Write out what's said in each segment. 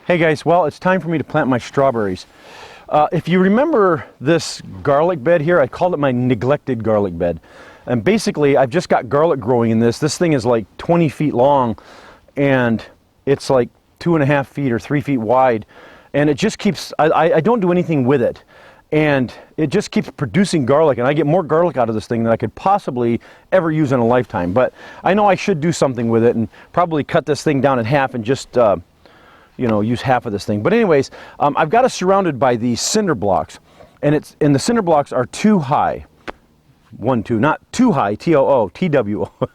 Hey guys, well, it's time for me to plant my strawberries. If you remember this garlic bed here, I called it my neglected garlic bed. And basically, I've just got garlic growing in this. This thing is like 20 feet long, and it's like 2.5 feet or 3 feet wide. And it just keeps, I don't do anything with it. And it just keeps producing garlic, and I get more garlic out of this thing than I could possibly ever use in a lifetime. But I know I should do something with it and probably cut this thing down in half and just use half of this thing. But anyways, I've got it surrounded by these cinder blocks, and the cinder blocks are too high. 1, 2, not too high, T-O-O, T-W-O.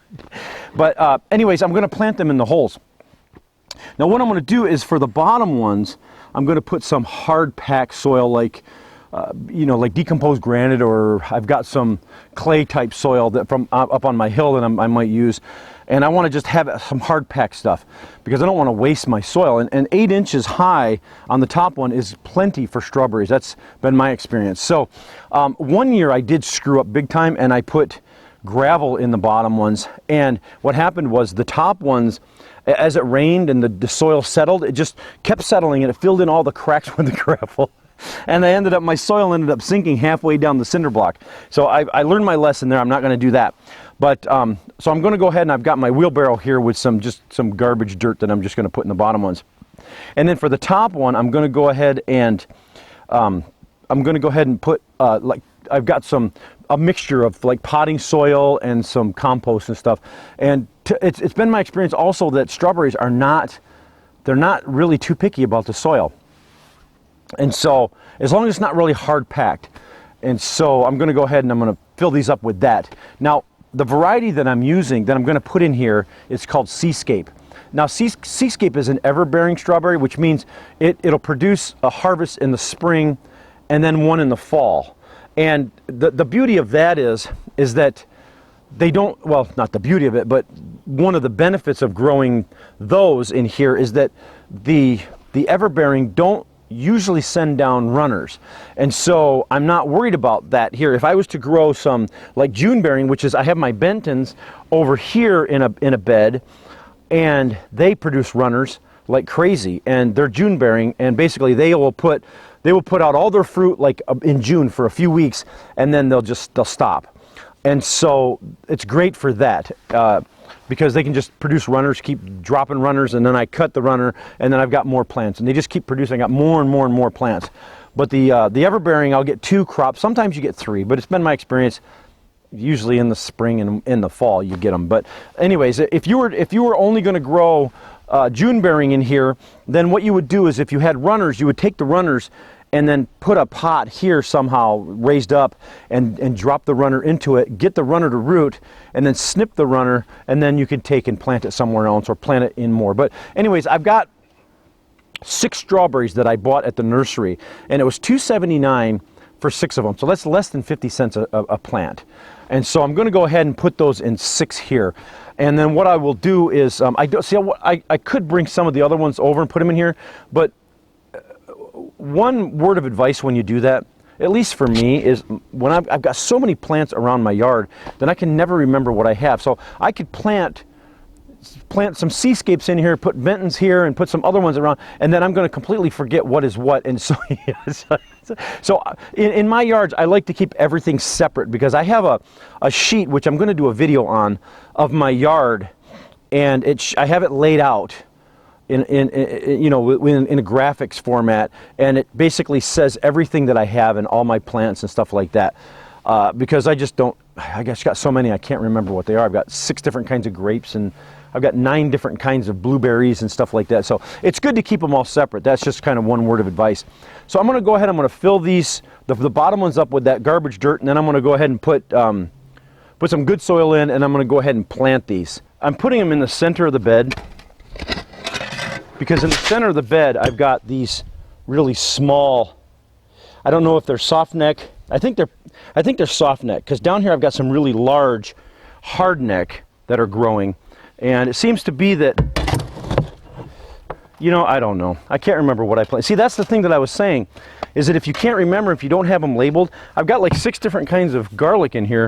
But anyways, I'm going to plant them in the holes. Now what I'm going to do is for the bottom ones, I'm going to put some hard packed soil like decomposed granite, or I've got some clay type soil that from up on my hill that I might use. And I want to just have some hard packed stuff because I don't want to waste my soil. And 8 inches high on the top one is plenty for strawberries. That's been my experience. So one year I did screw up big time, and I put gravel in the bottom ones. And what happened was the top ones, as it rained and the soil settled, it just kept settling, and it filled in all the cracks with the gravel. And my soil ended up sinking halfway down the cinder block. So I learned my lesson there. I'm not going to do that. But so I'm going to go ahead, and I've got my wheelbarrow here with some garbage dirt that I'm just going to put in the bottom ones. And then for the top one, I'm going to go ahead and put I've got a mixture of like potting soil and some compost and stuff. And it's been my experience also that strawberries they're not really too picky about the soil. And so, as long as it's not really hard packed. And so, I'm going to go ahead and I'm going to fill these up with that. Now, the variety that I'm using, that I'm going to put in here, is called Seascape. Now, Seascape is an everbearing strawberry, which means it'll produce a harvest in the spring and then one in the fall. And the beauty of that is that they don't, well, not the beauty of it, but one of the benefits of growing those in here is that the everbearing don't usually send down runners, and so I'm not worried about that here. If I was to grow some like June bearing, which is I have my Bentons over here in a bed, and they produce runners like crazy, and they're June bearing, and basically they will put out all their fruit like in June for a few weeks, and then they'll stop. And so it's great for that. Because they can just produce runners, keep dropping runners, and then I cut the runner, and then I've got more plants, and they just keep producing. I got more and more and more plants. But the everbearing, I'll get 2 crops. Sometimes you get 3, but it's been my experience. Usually in the spring and in the fall you get them. But anyways, if you were only going to grow June bearing in here, then what you would do is if you had runners, you would take the runners and then put a pot here somehow raised up and drop the runner into it, get the runner to root, and then snip the runner, and then you can take and plant it somewhere else or plant it in more. But anyways, I've got 6 strawberries that I bought at the nursery, and it was $2.79 for 6 of them. So that's less than 50 cents a plant. And so I'm going to go ahead and put those in 6 here. And then what I will do is, I could bring some of the other ones over and put them in here, but one word of advice when you do that, at least for me, is when I've got so many plants around my yard that I can never remember what I have. So I could plant some Seascapes in here, put Bentons here, and put some other ones around, and then I'm going to completely forget what is what. And so, so in my yards, I like to keep everything separate because I have a sheet, which I'm going to do a video on, of my yard, and I have it laid out in a graphics format, and it basically says everything that I have and all my plants and stuff like that. Because I just got so many I can't remember what they are. I've got 6 different kinds of grapes, and I've got 9 different kinds of blueberries and stuff like that. So it's good to keep them all separate. That's just kind of one word of advice. So I'm going to go ahead. I'm going to fill these the bottom ones up with that garbage dirt, and then I'm going to go ahead and put some good soil in, and I'm going to go ahead and plant these. I'm putting them in the center of the bed, because in the center of the bed I've got these really small, I don't know if they're soft neck. I think they're soft neck, because down here I've got some really large hard neck that are growing, and it seems to be that, I don't know. I can't remember what I planted. See, that's the thing that I was saying, is that if you can't remember, if you don't have them labeled, I've got like 6 different kinds of garlic in here,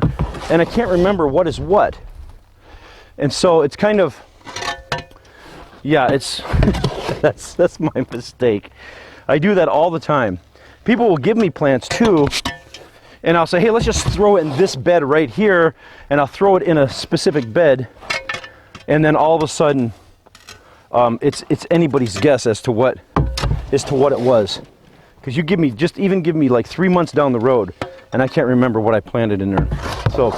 and I can't remember what is what. And so it's kind of, yeah, it's That's my mistake. I do that all the time. People will give me plants too, and I'll say, hey, let's just throw it in this bed right here, and I'll throw it in a specific bed, and then all of a sudden, it's anybody's guess as to what it was. Because you give me, even give me like 3 months down the road, and I can't remember what I planted in there. So,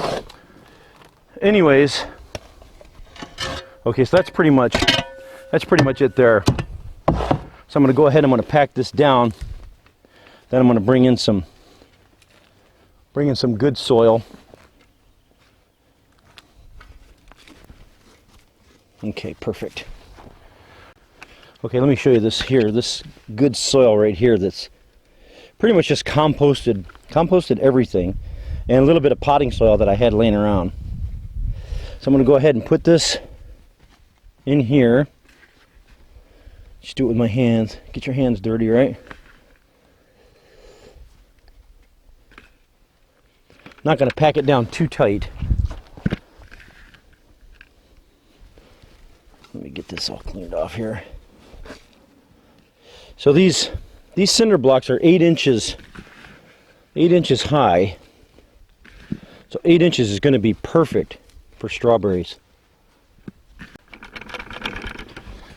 anyways, okay, so that's pretty much it there. So I'm going to go ahead and I'm going to pack this down. Then I'm going to bring in some good soil. Okay, perfect. Okay, let me show you this here. This good soil right here that's pretty much just composted everything, and a little bit of potting soil that I had laying around. So I'm going to go ahead and put this in here. Just do it with my hands. Get your hands dirty, right? Not going to pack it down too tight. Let me get this all cleaned off here. So these cinder blocks are 8 inches high. So 8 inches is going to be perfect for strawberries.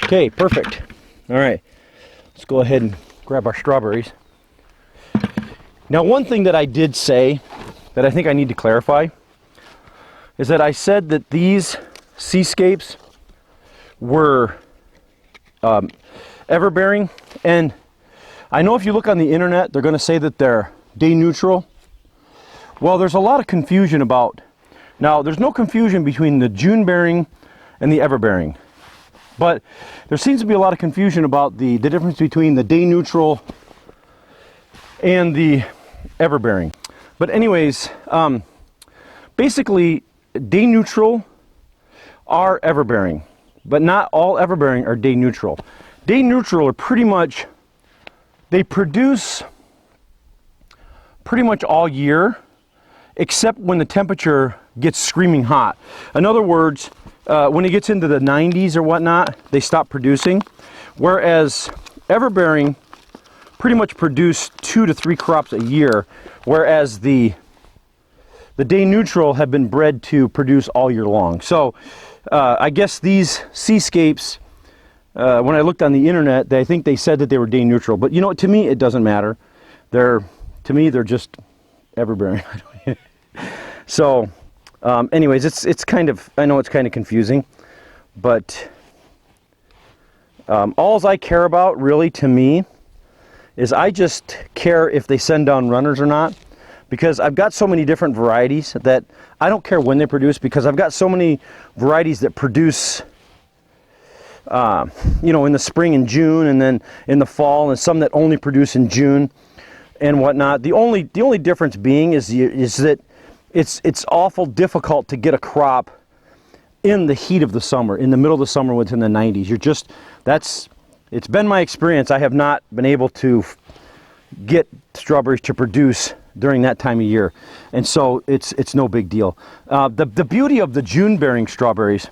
Okay, perfect. All right, let's go ahead and grab our strawberries. Now, one thing that I did say that I think I need to clarify is that I said that these Seascapes were everbearing, and I know if you look on the internet, they're going to say that they're day neutral. Well, there's a lot of confusion about. Now, there's no confusion between the June bearing and the everbearing, but there seems to be a lot of confusion about the difference between the day neutral and the everbearing. But anyways, basically, day neutral are everbearing, but not all everbearing are day neutral. Day neutral are pretty much, they produce pretty much all year, except when the temperature gets screaming hot. In other words, when it gets into the 90s or whatnot, they stop producing. Whereas everbearing pretty much produce 2 to 3 crops a year, whereas the day neutral have been bred to produce all year long. So I guess these Seascapes, when I looked on the internet, I think they said that they were day neutral. But you know, to me, it doesn't matter. To me, they're just everbearing. So, anyways, it's kind of, I know it's kind of confusing, but all I care about, really, to me, is I just care if they send down runners or not, because I've got so many different varieties that I don't care when they produce, because I've got so many varieties that produce, you know, in the spring and June, and then in the fall, and some that only produce in June and whatnot. The only difference being is that it's awful difficult to get a crop in the heat of the summer, in the middle of the summer within the 90s. It's been my experience. I have not been able to get strawberries to produce during that time of year, and so it's no big deal. The beauty of the June bearing strawberries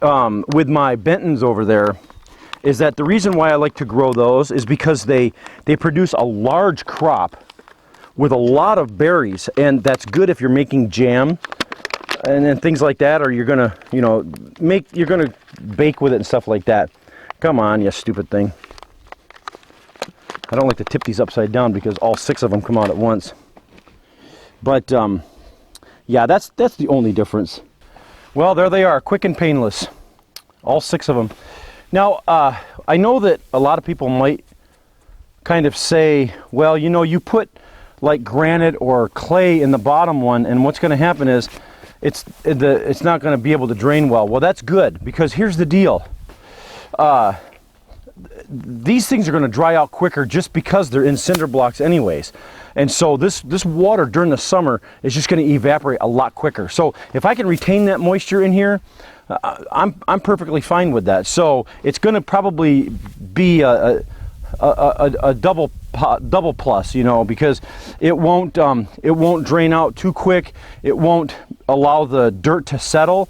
with my Bentons over there is that the reason why I like to grow those is because they produce a large crop with a lot of berries, and that's good if you're making jam and things like that, or you're gonna, you know, bake with it and stuff like that. Come on, you stupid thing. I don't like to tip these upside down because all 6 of them come out at once. But yeah, that's the only difference. Well, there they are, quick and painless, all 6 of them. Now, I know that a lot of people might kind of say, well, you know, you put like granite or clay in the bottom one, and what's going to happen is it's not going to be able to drain well. Well, that's good, because here's the deal. These things are going to dry out quicker just because they're in cinder blocks anyways. And so this water during the summer is just going to evaporate a lot quicker. So if I can retain that moisture in here, I'm perfectly fine with that. So it's going to probably be a double plus, you know, because it won't drain out too quick. It won't allow the dirt to settle,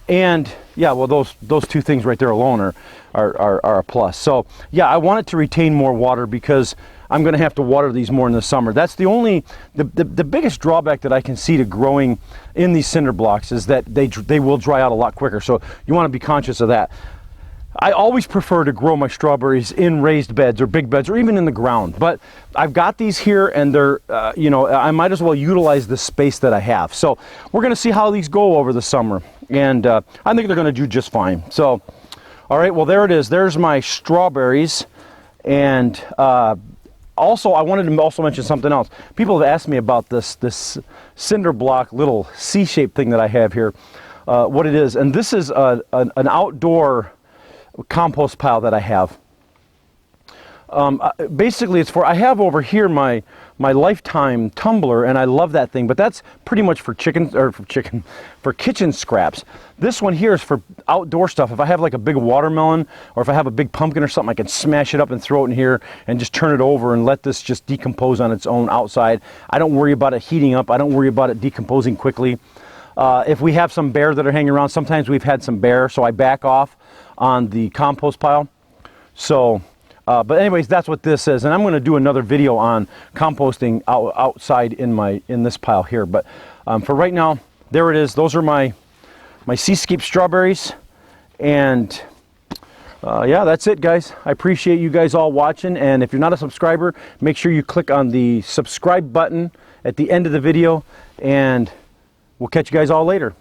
and yeah, well, those 2 things right there alone are a plus. So yeah, I want it to retain more water because I'm going to have to water these more in the summer. That's the only, the biggest drawback that I can see to growing in these cinder blocks is that they will dry out a lot quicker. So you want to be conscious of that. I always prefer to grow my strawberries in raised beds or big beds or even in the ground. But I've got these here and they're, you know, I might as well utilize the space that I have. So we're going to see how these go over the summer. And I think they're going to do just fine. So, all right, well, there it is. There's my strawberries. And also, I wanted to also mention something else. People have asked me about this cinder block little C-shaped thing that I have here, what it is. And this is an outdoor compost pile that I have. Basically, it's for, I have over here my Lifetime tumbler, and I love that thing, but that's pretty much for for kitchen scraps. This one here is for outdoor stuff. If I have like a big watermelon, or if I have a big pumpkin or something, I can smash it up and throw it in here and just turn it over and let this just decompose on its own outside. I don't worry about it heating up. I don't worry about it decomposing quickly. If we have some bear that are hanging around, sometimes we've had some bear, so I back off on the compost pile. So but anyways, that's what this is, and I'm going to do another video on composting outside in this pile here. But for right now, there it is. Those are my Seascape strawberries, and yeah, that's it, guys. I appreciate you guys all watching, and if you're not a subscriber, make sure you click on the subscribe button at the end of the video, and we'll catch you guys all later.